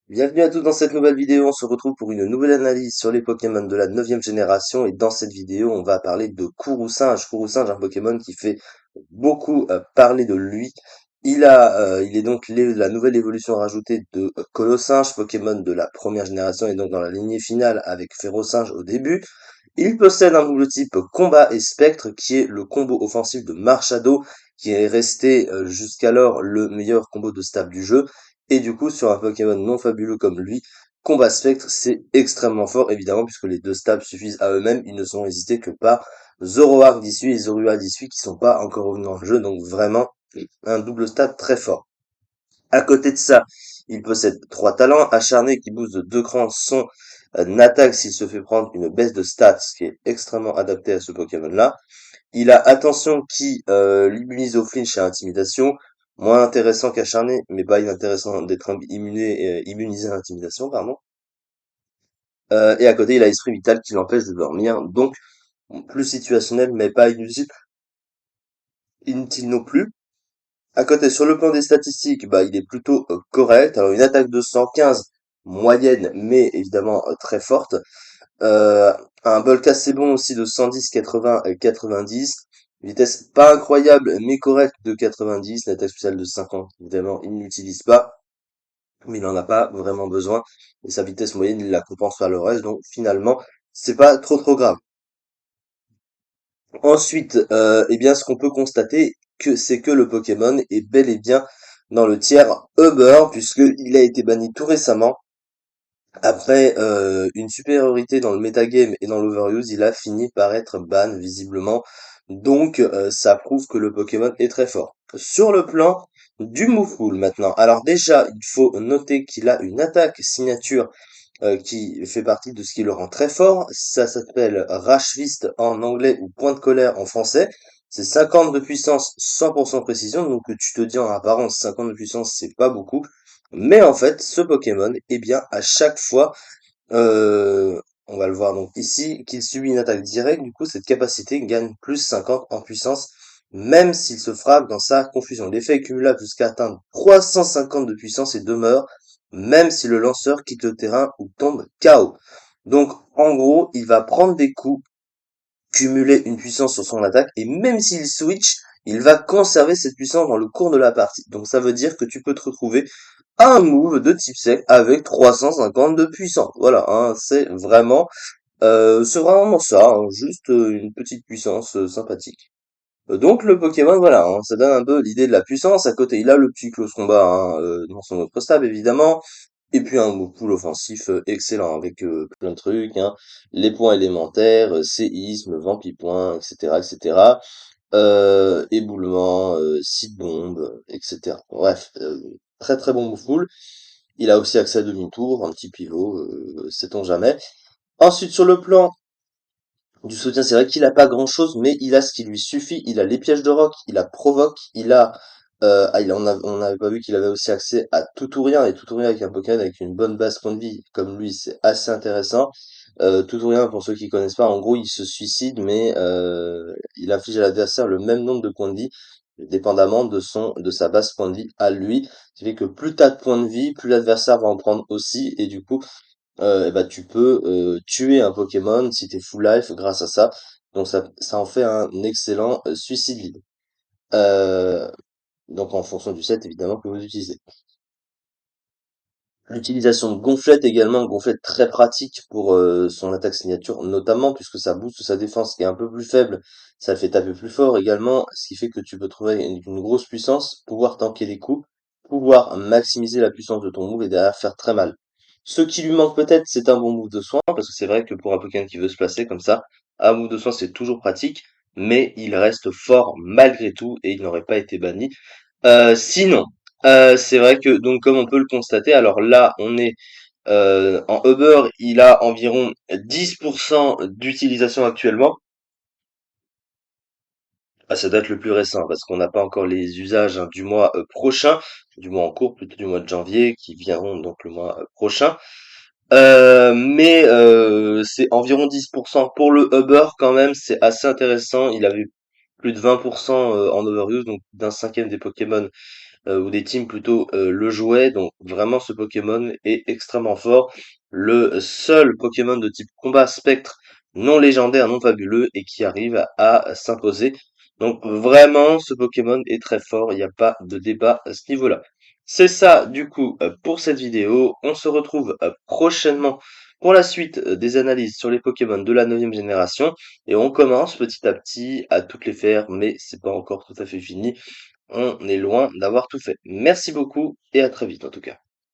Bienvenue à tous dans cette nouvelle vidéo, on se retrouve pour une nouvelle analyse sur les Pokémon de la 9e génération et dans cette vidéo on va parler de Kourou-Singe. Kourou-Singe, un Pokémon qui fait beaucoup parler de lui. Il est donc la nouvelle évolution rajoutée de Colossinge, Pokémon de la première génération et donc dans la lignée finale avec Férocinge au début. Il possède un double type combat et spectre qui est le combo offensif de Marshado qui est resté jusqu'alors le meilleur combo de stab du jeu. Et du coup, sur un Pokémon non fabuleux comme lui, Combat Spectre, c'est extrêmement fort, évidemment, puisque les deux stabs suffisent à eux-mêmes. Ils ne sont hésités que par Zoroark d'issue et Zorua d'issue qui sont pas encore revenus dans le jeu. Donc vraiment, un double stab très fort. À côté de ça, il possède trois talents. Acharné qui booste de 2 crans son attaque s'il se fait prendre une baisse de stats, ce qui est extrêmement adapté à ce Pokémon-là. Il a Attention qui l'immunise au flinch et à Intimidation. Moins intéressant qu'Acharné, mais pas inintéressant d'être immunisé à Intimidation, pardon. Et à côté, il a Esprit Vital qui l'empêche de dormir. Donc, plus situationnel, mais pas inutile non plus. À côté, sur le plan des statistiques, bah, il est plutôt correct. Alors, une attaque de 115, moyenne, mais évidemment très forte. Euh, un bulk assez bon aussi de 110, 80, 90. Vitesse pas incroyable, mais correcte de 90. L'attaque spéciale de 50, évidemment, il n'utilise pas. Mais il n'en a pas vraiment besoin. Et sa vitesse moyenne, il la compense par le reste. Donc finalement, c'est pas trop grave. Ensuite, eh bien, ce qu'on peut constater, c'est que le Pokémon est bel et bien dans le tiers Uber, puisqu'il a été banni tout récemment. Après une supériorité dans le metagame et dans l'overuse, il a fini par être ban visiblement. Donc ça prouve que le Pokémon est très fort. Sur le plan du move pool maintenant. Alors déjà, il faut noter qu'il a une attaque signature qui fait partie de ce qui le rend très fort. Ça s'appelle Rash Fist en anglais ou Point de colère en français. C'est 50 de puissance, 100% précision. Donc tu te dis en apparence 50 de puissance, c'est pas beaucoup. Mais en fait, ce Pokémon, eh bien, à chaque fois, on va le voir donc ici, qu'il subit une attaque directe, du coup, cette capacité gagne plus 50 en puissance, même s'il se frappe dans sa confusion. L'effet est cumulable jusqu'à atteindre 350 de puissance et demeure, même si le lanceur quitte le terrain ou tombe KO. Donc, en gros, il va prendre des coups, cumuler une puissance sur son attaque, et même s'il switch, il va conserver cette puissance dans le cours de la partie. Donc ça veut dire que tu peux te retrouver à un move de type sec avec 350 de puissance. Voilà, hein, c'est vraiment ça, hein, juste une petite puissance sympathique. Donc le Pokémon, voilà, hein, ça donne un peu l'idée de la puissance. À côté, il a le petit close combat hein, dans son autre stable, évidemment. Et puis un move pool offensif excellent avec plein de trucs, hein. Les points élémentaires, séisme, vampipoint, etc., etc. Éboulement, site bombe, etc. Bref, très très bon move pool. Il a aussi accès à demi-tour, un petit pivot, sait-on jamais. Ensuite, sur le plan du soutien, c'est vrai qu'il a pas grand-chose, mais il a ce qui lui suffit. Il a les pièges de roc, il a provoque, on n'avait pas vu qu'il avait aussi accès à tout ou rien, et tout ou rien avec un Pokémon avec une bonne base point de vie, comme lui, c'est assez intéressant. Tout ou rien, pour ceux qui connaissent pas, en gros, il se suicide, mais il inflige à l'adversaire le même nombre de points de vie, dépendamment de sa base point de vie à lui. Ce qui fait que plus t'as de points de vie, plus l'adversaire va en prendre aussi, et du coup, eh ben, tu peux tuer un Pokémon si t'es full life grâce à ça. Donc ça en fait un excellent suicide lead. Euh, donc en fonction du set évidemment que vous utilisez. L'utilisation de Gonflette également, Gonflette très pratique pour son attaque signature, notamment puisque ça booste sa défense qui est un peu plus faible, ça le fait taper plus fort également, ce qui fait que tu peux trouver une grosse puissance, pouvoir tanker les coups, pouvoir maximiser la puissance de ton move et derrière faire très mal. Ce qui lui manque peut-être, c'est un bon move de soin, parce que c'est vrai que pour un Pokémon qui veut se placer comme ça, un move de soin c'est toujours pratique, mais il reste fort malgré tout et il n'aurait pas été banni. Sinon, c'est vrai que donc comme on peut le constater, alors là on est en Uber, il a environ 10% d'utilisation actuellement. Ah, ça date le plus récent parce qu'on n'a pas encore les usages hein, du mois prochain, du mois en cours, plutôt du mois de janvier, qui viendront donc le mois prochain. Mais c'est environ 10% pour le Uber quand même, c'est assez intéressant. Il avait plus de 20% en overuse, donc d'un cinquième des Pokémon ou des teams plutôt, le jouaient. Donc vraiment ce Pokémon est extrêmement fort. Le seul Pokémon de type combat spectre non légendaire, non fabuleux et qui arrive à s'imposer. Donc vraiment ce Pokémon est très fort, il n'y a pas de débat à ce niveau-là. C'est ça du coup pour cette vidéo. On se retrouve prochainement pour la suite des analyses sur les Pokémon de la 9e génération. Et on commence petit à petit à toutes les faire, mais c'est pas encore tout à fait fini. On est loin d'avoir tout fait. Merci beaucoup et à très vite en tout cas.